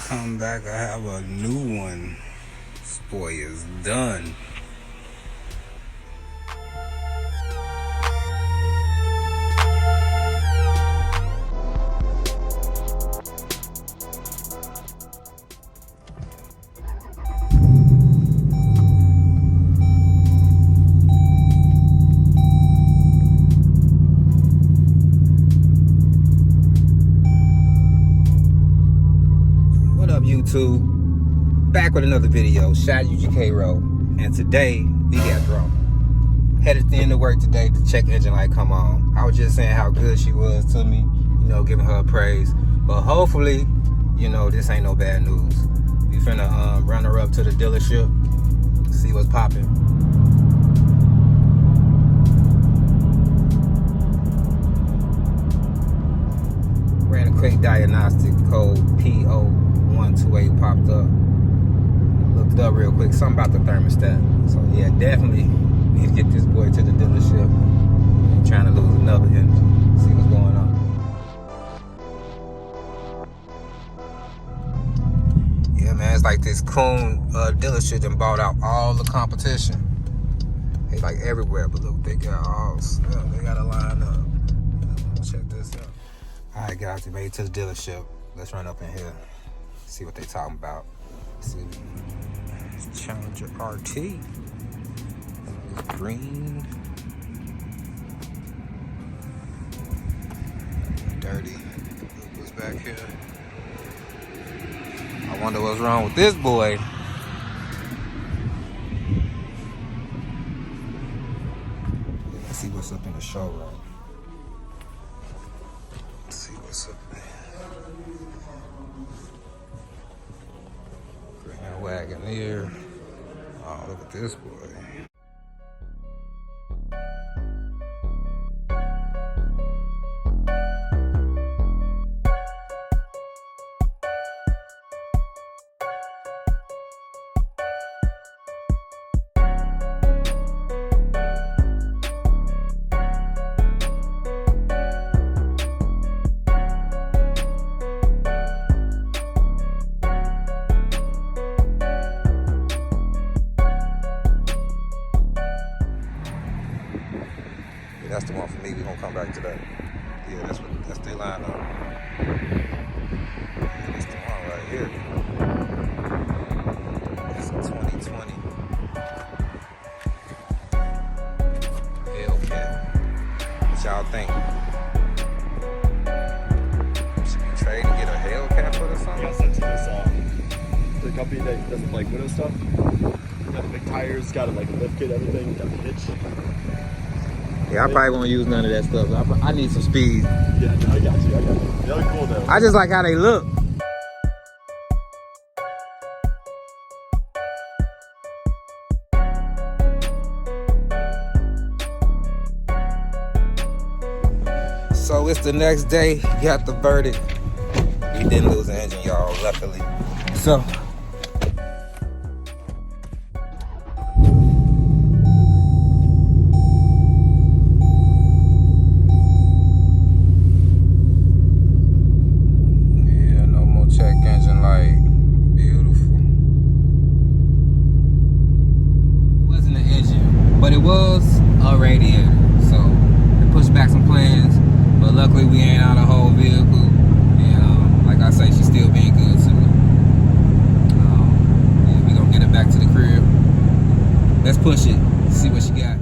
come back, I have a new one. This boy is done. YouTube, back with another video, shot UGK Road, and today we got drunk. Headed into work today to check engine light come on. I was just saying how good she was to me, you know, giving her a praise. But hopefully, you know, this ain't no bad news. We finna run her up to the dealership, see what's popping. Ran a quick diagnostic, code PO128 popped up. Looked it up real quick, something about the thermostat. So yeah, definitely need to get this boy to the dealership. I'm trying to lose another engine, see what's going on. Yeah man, it's like this coon dealership and bought out all the competition. They like everywhere, but look, they got all, they got a line up. Check this out. Alright guys, we made it to the dealership. Let's run up in here, see what they talking about. Let's see. It's Challenger RT. It's green. Dirty. Look what's back here. I wonder what's wrong with this boy. Let's see what's up in the showroom. See what's up there. Grand Wagoneer. Oh, look at this boy. That's the one for me. We're gonna come back to that. Yeah, that's their line up. Yeah, that's the one right here. It's a 2020 Hellcat. What y'all think? Should we trade and get a Hellcat for it or something? I sent to this the company that does like window stuff. Got the big tires, got like a lift kit, everything, got the hitch. Yeah, I probably won't use none of that stuff. I need some speed. Yeah, no, I got you. They look cool though. I just like how they look. So it's the next day, got the verdict. We didn't lose the engine, y'all, luckily. So but it was a radiator, so it pushed back some plans, but luckily we ain't on a whole vehicle, and like I say, she's still being good to me. Yeah, we gonna get it back to the crib. Let's push it, see what she got.